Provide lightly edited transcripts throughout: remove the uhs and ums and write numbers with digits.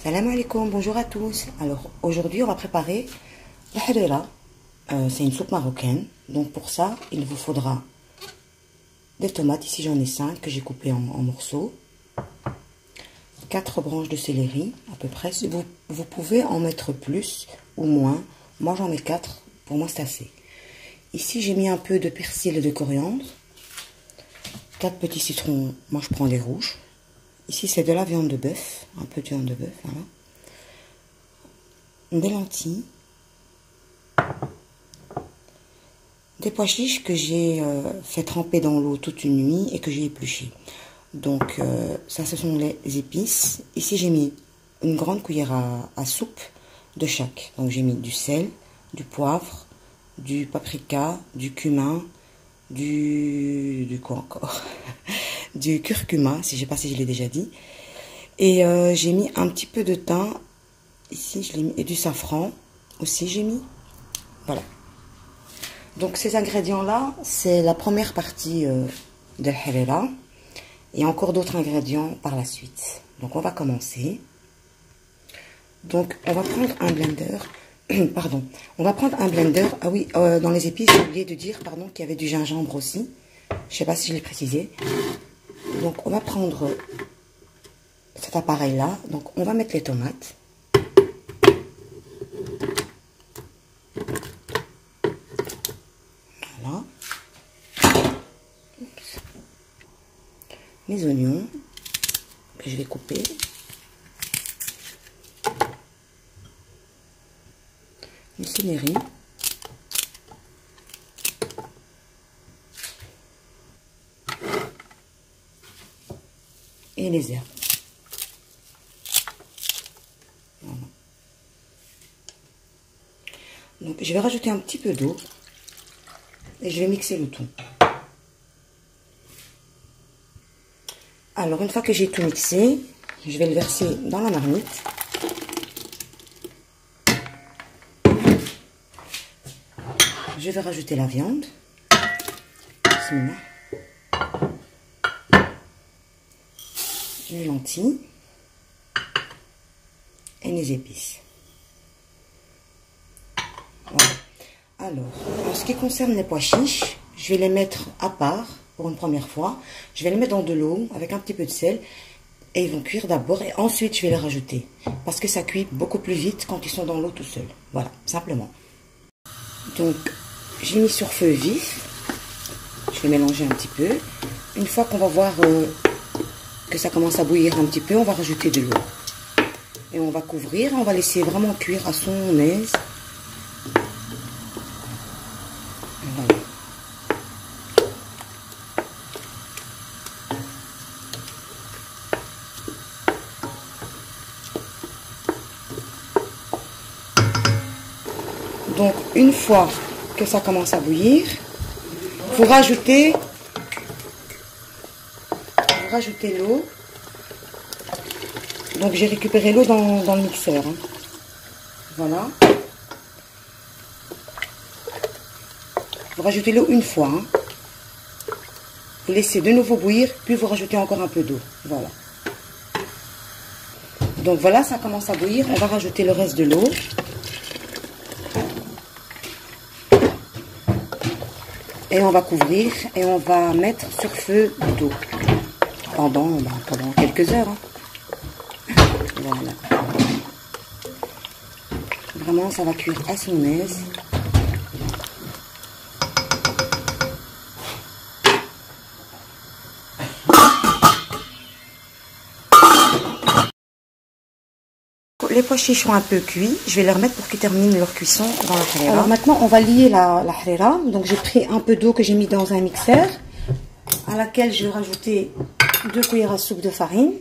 Salam alaikum, bonjour à tous. Alors aujourd'hui on va préparer la harira. C'est une soupe marocaine. Donc pour ça il vous faudra des tomates, ici j'en ai 5 que j'ai coupées en morceaux. 4 branches de céleri à peu près. Vous pouvez en mettre plus ou moins. Moi j'en mets 4, pour moi c'est assez. Ici j'ai mis un peu de persil et de coriandre. 4 petits citrons, moi je prends les rouges. Ici c'est de la viande de bœuf, un peu de viande de bœuf, voilà. Des lentilles. Des pois chiches que j'ai fait tremper dans l'eau toute une nuit et que j'ai épluché. Donc ça ce sont les épices. Ici j'ai mis une grande cuillère à soupe de chaque. Donc j'ai mis du sel, du poivre, du paprika, du cumin, du quoi encore du curcuma, si je sais pas si je l'ai déjà dit. Et j'ai mis un petit peu de thym, ici je l'ai mis, et du safran aussi j'ai mis. Voilà. Donc ces ingrédients là, c'est la première partie de l'harira. Et encore d'autres ingrédients par la suite. Donc on va commencer. Donc on va prendre un blender. Pardon. On va prendre un blender. Ah oui, dans les épices, j'ai oublié de dire pardon qu'il y avait du gingembre aussi. Je sais pas si je l'ai précisé. Donc on va prendre cet appareil là. Donc on va mettre les tomates. Voilà. Les oignons que je vais couper. Le céleri. Et les herbes. Voilà. Donc je vais rajouter un petit peu d'eau et je vais mixer le tout. Alors une fois que j'ai tout mixé, je vais le verser dans la marmite. Je vais rajouter la viande. Les lentilles et les épices. Voilà. Alors, en ce qui concerne les pois chiches, je vais les mettre à part pour une première fois. Je vais les mettre dans de l'eau avec un petit peu de sel et ils vont cuire d'abord et ensuite je vais les rajouter parce que ça cuit beaucoup plus vite quand ils sont dans l'eau tout seuls. Voilà, simplement. Donc, j'ai mis sur feu vif. Je vais mélanger un petit peu. Une fois qu'on va voir que ça commence à bouillir un petit peu, on va rajouter de l'eau. Et on va couvrir, on va laisser vraiment cuire à son aise. Voilà. Donc, une fois que ça commence à bouillir, vous rajoutez l'eau. Donc j'ai récupéré l'eau dans le mixeur. Hein. Voilà. Vous rajoutez l'eau une fois. Hein. Vous laissez de nouveau bouillir, puis vous rajoutez encore un peu d'eau. Voilà. Donc voilà, ça commence à bouillir. On va rajouter le reste de l'eau. Et on va couvrir et on va mettre sur feu d'eau. Pendant quelques heures. Hein. Voilà. Vraiment, ça va cuire à son aise. Les pois chiches sont un peu cuits. Je vais les remettre pour qu'ils terminent leur cuisson dans la harira. Alors maintenant, on va lier la harira. Donc j'ai pris un peu d'eau que j'ai mis dans un mixeur, à laquelle je vais rajouter 2 cuillères à soupe de farine.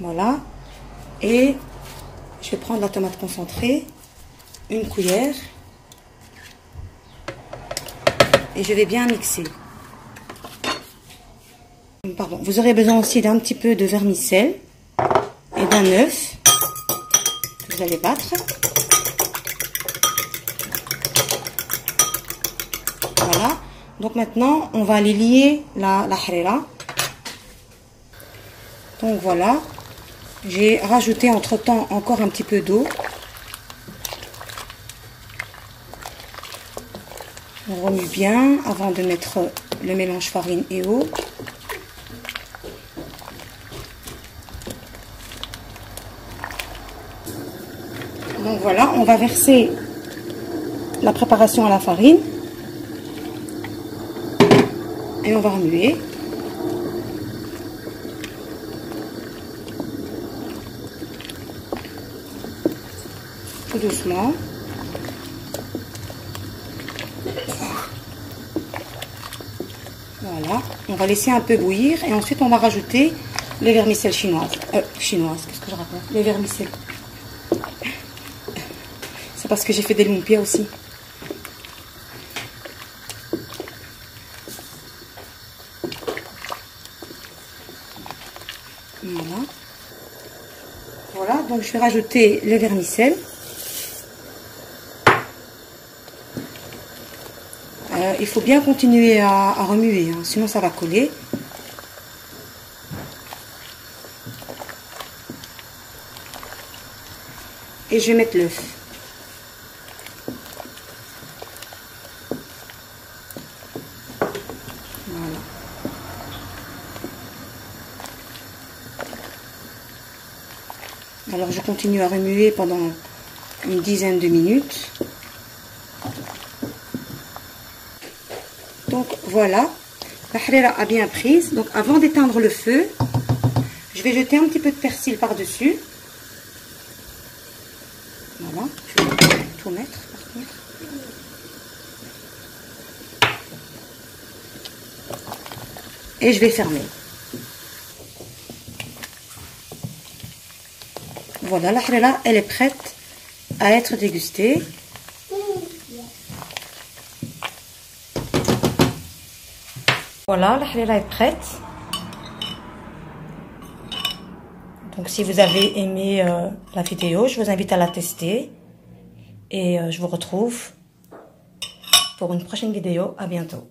Voilà. Et je vais prendre la tomate concentrée, 1 cuillère. Et je vais bien mixer. Pardon. Vous aurez besoin aussi d'un petit peu de vermicelle et d'un œuf que vous allez battre. Voilà. Donc maintenant, on va aller lier la harira Donc voilà, j'ai rajouté entre-temps encore un petit peu d'eau. On remue bien avant de mettre le mélange farine et eau. Donc voilà, on va verser la préparation à la farine et on va remuer. Tout doucement. Voilà, on va laisser un peu bouillir et ensuite on va rajouter les vermicelles chinoises. Qu'est-ce que je raconte? Les vermicelles. C'est parce que j'ai fait des lumpias aussi. Voilà. Voilà, donc je vais rajouter les vermicelles. Il faut bien continuer à remuer, hein, sinon ça va coller. Et je vais mettre l'œuf. Voilà. Alors je continue à remuer pendant une dizaine de minutes. Donc voilà, la harira a bien prise. Donc avant d'éteindre le feu, je vais jeter un petit peu de persil par-dessus. Voilà, je vais tout mettre par contre. Et je vais fermer. Voilà, la harira, elle est prête à être dégustée. Voilà, la harira est prête. Donc si vous avez aimé la vidéo, je vous invite à la tester. Et je vous retrouve pour une prochaine vidéo. À bientôt.